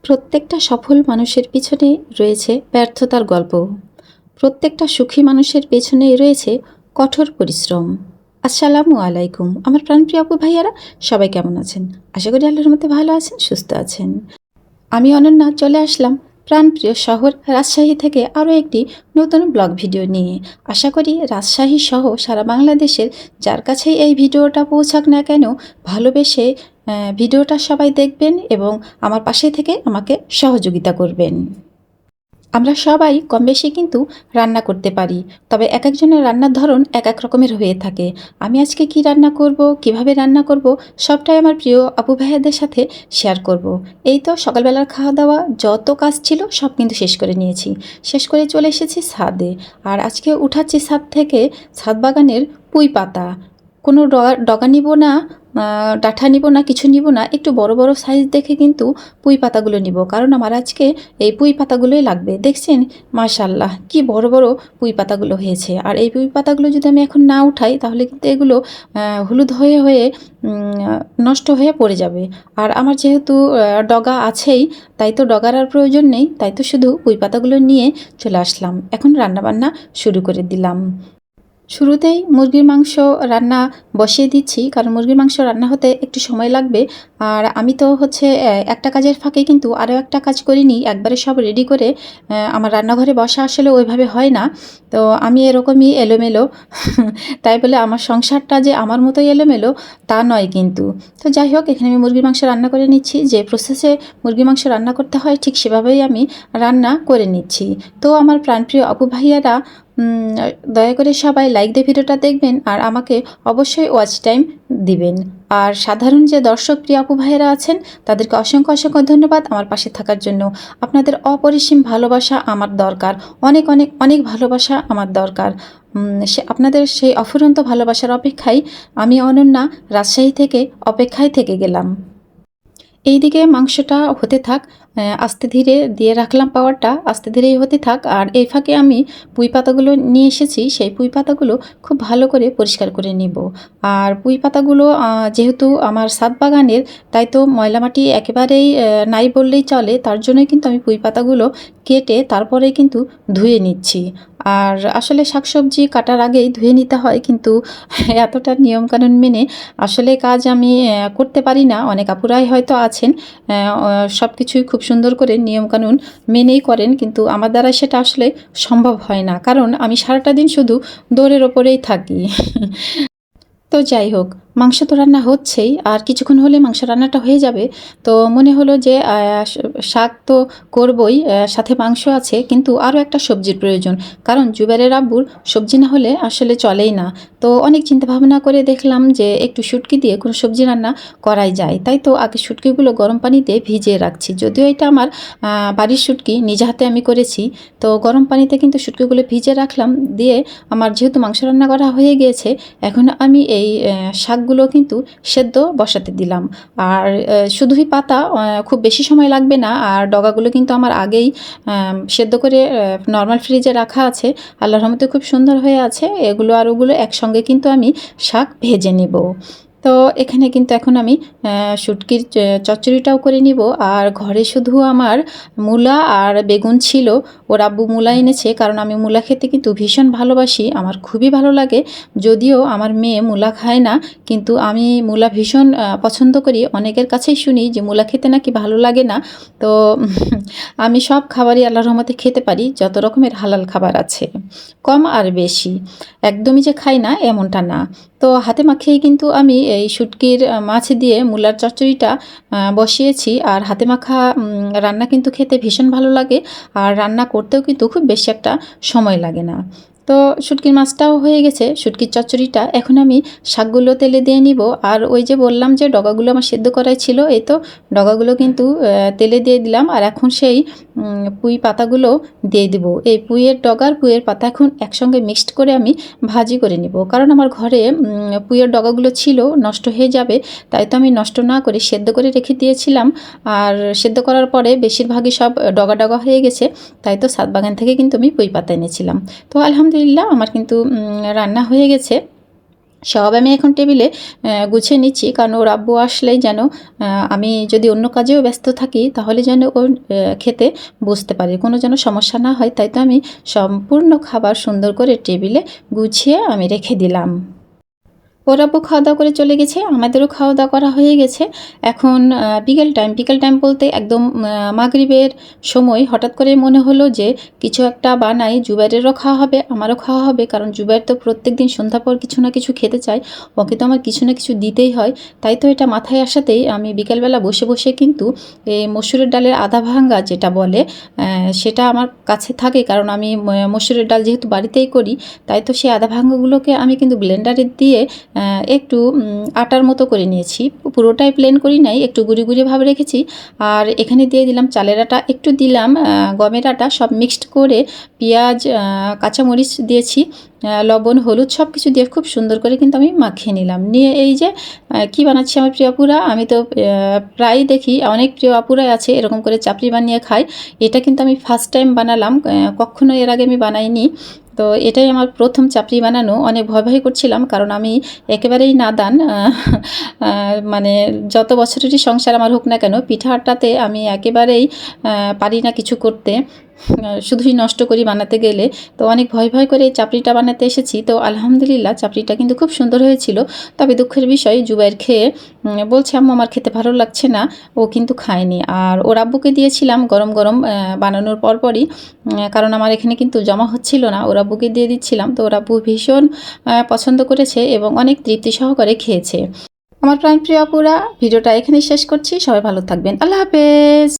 প্রত্যেকটা সফল মানুষের পিছনে রয়েছে ব্যর্থতার গল্প। প্রত্যেকটা সুখী মানুষের পেছনেই রয়েছে কঠোর পরিশ্রম। আসসালামু আলাইকুম আমার প্রাণপ্রিয় আপু ভাইয়ারা, সবাই কেমন আছেন? আশা করি আল্লাহর মধ্যে ভালো আছেন, সুস্থ আছেন। আমি অনন্যা চলে আসলাম প্রাণপ্রিয় শহর রাজশাহী থেকে আরও একটি নতুন ব্লগ ভিডিও নিয়ে। আশা করি রাজশাহী সহ সারা বাংলাদেশের যার কাছেই এই ভিডিওটা পৌঁছাক না কেন, ভালোবেসে ভিডিওটা সবাই দেখবেন এবং আমার পাশে থেকে আমাকে সহযোগিতা করবেন। আমরা সবাই কম বেশি কিন্তু রান্না করতে পারি, তবে এক একজনের রান্নার ধরন এক এক রকমের হয়ে থাকে। আমি আজকে কি রান্না করব, কিভাবে রান্না করব, সবটাই আমার প্রিয় আপু ভাইয়াদের সাথে শেয়ার করব। এই তো সকালবেলার খাওয়া দাওয়া যত কাজ ছিল সব কিন্তু শেষ করে নিয়েছি, শেষ করে চলে এসেছি ছাদে। আর আজকে উঠাচ্ছি ছাদ থেকে ছাদ বাগানের পুঁই পাতা। কোনো ডগা নিব না, ডাঁঠা নিব না, কিছু নিব না, একটু বড় বড় সাইজ দেখে কিন্তু পুঁই পাতাগুলো নিব, কারণ আমার আজকে এই পুঁই পাতাগুলোই লাগবে। দেখছেন মাশাআল্লাহ কি বড় বড় পুঁই পাতাগুলো হয়েছে। আর এই পুঁই পাতাগুলো যদি আমি এখন না উঠাই তাহলে কিন্তু এগুলো হলুদ হয়ে হয়ে নষ্ট হয়ে পড়ে যাবে। আর আমার যেহেতু ডগা আছেই, তাই তো ডগার আর প্রয়োজন নেই, তাই তো শুধু পুঁই পাতাগুলো নিয়ে চলে আসলাম। এখন রান্নাবান্না শুরু করে দিলাম। শুরুতেই মুরগির মাংস রান্না বসিয়ে দিচ্ছি, কারণ মুরগির মাংস রান্না হতে একটু সময় লাগবে। আর আমি তো একটা কাজের ফাঁকে কিন্তু আরও একটা কাজ করিনি, একবারে সব রেডি করে আমার রান্নাঘরে বসা আসলে ওইভাবে হয় না। তো আমি এরকমই এলোমেলো তাই বলে আমার সংসারটা যে আমার মতোই এলোমেলো তা নয় কিন্তু। তো যাই হোক, এখানে আমি মুরগির মাংস রান্না করে নিচ্ছি। যে প্রসেসে মুরগির মাংস রান্না করতে হয় ঠিক সেভাবেই আমি রান্না করে নিচ্ছি। তো আমার প্রাণপ্রিয় আপু ভাইয়ারা, দয়া করে সবাই লাইক দিয়ে ভিডিওটা দেখবেন আর আমাকে অবশ্যই ওয়াচ টাইম দিবেন। আর সাধারণ যে দর্শক প্রিয় আপু ভাইয়েরা আছেন তাদেরকে অসংখ্য অসংখ্য ধন্যবাদ আমার পাশে থাকার জন্য। আপনাদের অপরিসীম ভালোবাসা আমার দরকার, অনেক অনেক অনেক ভালোবাসা আমার দরকার। আপনাদের সেই অফুরন্ত ভালোবাসার অপেক্ষায় আমি অনন্যা রাজশাহী থেকে অপেক্ষায় থেকে গেলাম। এইদিকে মাংসটা হতে থাক, আস্তে ধীরে দিয়ে রাখলাম পাওয়ারটা, আস্তে ধীরেই হতে থাক। আর এই ফাঁকে আমি পুঁই পাতাগুলো নিয়ে এসেছি, সেই পুঁই পাতাগুলো খুব ভালো করে পরিষ্কার করে নিব। আর পুঁই পাতাগুলো যেহেতু আমার ছাদ বাগানের, তাই তো ময়লা মাটি একেবারেই নাই বললেই চলে, তার জন্যই কিন্তু আমি পুঁই পাতাগুলো কেটে তারপরে কিন্তু ধুয়ে নিচ্ছি। আর আসলে শাকসবজি কাটার আগেই ধুয়ে নিতে হয়, কিন্তু এতটা নিয়মকানুন মেনে আসলে কাজ আমি করতে পারি না। অনেক আপুরাই হয়তো আছেন সব কিছুই খুব সুন্দর করে নিয়মকানুন মেনেই করেন, কিন্তু আমার দ্বারা সেটা আসলে সম্ভব হয় না, কারণ আমি সারাটা দিন শুধু দৌড়ের ওপরেই থাকি তো যাই হোক, মাংস তো রান্না হচ্ছেই, আর কিছুক্ষণ হলে মাংস রান্নাটা হয়ে যাবে। তো মনে হলো যে শাক তো করবই, সাথে মাংস আছে, কিন্তু আরও একটা সবজির প্রয়োজন, কারণ জুবাইরের আব্বুর সবজি না হলে আসলে চলেই না। তো অনেক চিন্তা ভাবনা করে দেখলাম যে একটু শুটকি দিয়ে কোনো সবজি রান্না করাই যায়, তাই তো আগে শুটকিগুলো গরম পানিতে ভিজিয়ে রাখছি। যদিও এটা আমার বাড়ির শুটকি, নিজে হাতে আমি করেছি। তো গরম পানিতে কিন্তু শুটকিগুলো ভিজিয়ে রাখলাম, দিয়ে আমার যেহেতু মাংস রান্না করা হয়ে গিয়েছে, এখন আমি এই শাকগুলো কিন্তু সেদ্ধ বসাতে দিলাম। আর শুধুই পাতা, খুব বেশি সময় লাগবে না। আর ডগাগুলো কিন্তু আমার আগেই সেদ্ধ করে নর্মাল ফ্রিজে রাখা আছে, আল্লাহর রহমতে খুব সুন্দর হয়ে আছে। এগুলো আর ওগুলো একসঙ্গে কিন্তু আমি শাক ভেজে নেব। তো এখানে কিন্তু এখন আমি শুটকির চচ্চড়িটাও করে নিব। আর ঘরে শুধু আমার মূলা আর বেগুন ছিল, ওর আব্বু মূলা এনেছে, কারণ আমি মূলা খেতে কিন্তু ভীষণ ভালোবাসি, আমার খুবই ভালো লাগে। যদিও আমার মেয়ে মূলা খায় না, কিন্তু আমি মূলা ভীষণ পছন্দ করি। অনেকের কাছেই শুনি যে মূলা খেতে নাকি ভালো লাগে না। তো আমি সব খাবারই আল্লাহর রহমতে খেতে পারি, যত রকমের হালাল খাবার আছে, কম আর বেশি। একদমই যে খাই না এমনটা না। তো হাতে মাখিয়েই কিন্তু আমি এই শুটকির মাছ দিয়ে মূলার চচ্চড়িটা বসিয়েছি। আর হাতে মাখা রান্না কিন্তু খেতে ভীষণ ভালো লাগে, আর রান্না করতেও কিন্তু খুব বেশি একটা সময় লাগে না। তো শুটকির মাছটাও হয়ে গেছে, শুটকির চচ্চড়িটা এখন আমি শাকগুলো তেলে দিয়ে নিব। আর ওই যে বললাম যে ডগাগুলো আমার সেদ্ধ করাই ছিল, এই তো ডগাগুলো কিন্তু তেলে দিয়ে দিলাম। আর এখন সেই পুঁই পাতাগুলো দিয়ে দিব। এই পুঁইয়ের ডগার পুঁইয়ের পাতা এখন একসঙ্গে মিক্সড করে আমি ভাজি করে নিব, কারণ আমার ঘরে পুঁইয়ের ডগাগুলো ছিল, নষ্ট হয়ে যাবে, তাই তো আমি নষ্ট না করে সেদ্ধ করে রেখে দিয়েছিলাম। আর সেদ্ধ করার পরে বেশিরভাগই সব ডগা ডগা হয়ে গেছে, তাই তো ছাদ বাগান থেকে কিন্তু আমি পুঁই পাতা এনেছিলাম। তো আলহামদুলিল্লাহ আমার কিন্তু রান্না হয়ে গেছে। সব আমি এখন টেবিলে গুছিয়ে নিচ্ছি, কারণ ওর আব্বু আসলেই যেন আমি যদি অন্য কাজেও ব্যস্ত থাকি তাহলে যেন ও খেতে বসতে পারে, কোনো যেন সমস্যা না হয়। তাই তো আমি সম্পূর্ণ খাবার সুন্দর করে টেবিলে গুছিয়ে আমি রেখে দিলাম। ওর আব্বু খাওয়া দাওয়া করে চলে গেছে, আমাদেরও খাওয়া দাওয়া করা হয়ে গেছে। এখন বিকেল টাইম বলতে একদম মাগরিবের সময় হঠাৎ করে মনে হলো যে কিছু একটা বানাই, জুবাইরেরও খাওয়া হবে আমারও খাওয়া হবে, কারণ জুবাইর তো প্রত্যেক দিন সন্ধ্যা পর কিছু না কিছু খেতে চায়, ওকে তো আমার কিছু না কিছু দিতেই হয়। তাই তো এটা মাথায় আসাতেই আমি বিকেলবেলা বসে বসে কিন্তু এই মসুরের ডালের আধা ভাঙ্গা যেটা বলে সেটা আমার কাছে থাকে, কারণ আমি মসুরের ডাল যেহেতু বাড়িতেই করি, তাই তো সেই আধা ভাঙ্গাগুলোকে আমি কিন্তু ব্লেন্ডারে দিয়ে একটু আটার মতো করে নিয়েছি, পুরোটাই প্লেন করি নাই, একটু গুঁড়ি গুঁড়ি ভাবে রেখেছি। আর এখানে দিয়ে দিলাম চালের আটা, একটু দিলাম গমের আটা, সব মিক্সড করে পেঁয়াজ কাঁচামরিচ দিয়েছি, লবণ হলুদ সব কিছু দিয়ে খুব সুন্দর করে কিন্তু আমি মাখিয়ে নিলাম। নিয়ে এই যে কি বানাচ্ছি আমার প্রিয় আপুরা, আমি তো প্রায় দেখি অনেক প্রিয় আপুরাই আছে এরকম করে চাপড়ি বানিয়ে খায়, এটা কিন্তু আমি ফার্স্ট টাইম বানালাম, কখনো এর আগে আমি বানাইনি। তো এটাই আমার প্রথম চাপড়ি বানানো, অনেক ভয় ভয় করছিলাম, কারণ আমি একেবারেই নাদান, মানে যত বছরেরই সংসার আমার হোক না কেন পিঠাটাতে আমি একেবারেই পারি না কিছু করতে, শুধুই নষ্ট করি বানাতে গেলে। তো অনেক ভয় ভয় করে এই চাপড়িটা বানাতে এসেছি, তো আলহামদুলিল্লাহ চাপড়িটা কিন্তু খুব সুন্দর হয়েছিল। তবে দুঃখের বিষয় জুবাইর খেয়ে বলছে আম্মু আমার খেতে ভালো লাগছে না, ও কিন্তু খায়নি। আর ওর আব্বুকে দিয়েছিলাম গরম গরম বানানোর পরপরই, কারণ আমার এখানে কিন্তু জমা হচ্ছিল না, ওর আব্বুকে দিয়ে দিচ্ছিলাম। তো ওর আব্বু ভীষণ পছন্দ করেছে এবং অনেক তৃপ্তি সহকারে খেয়েছে। আমার প্রাণপ্রিয় আপুরা, ভিডিওটা এখানেই শেষ করছি, সবাই ভালো থাকবেন, আল্লাহ হাফেজ।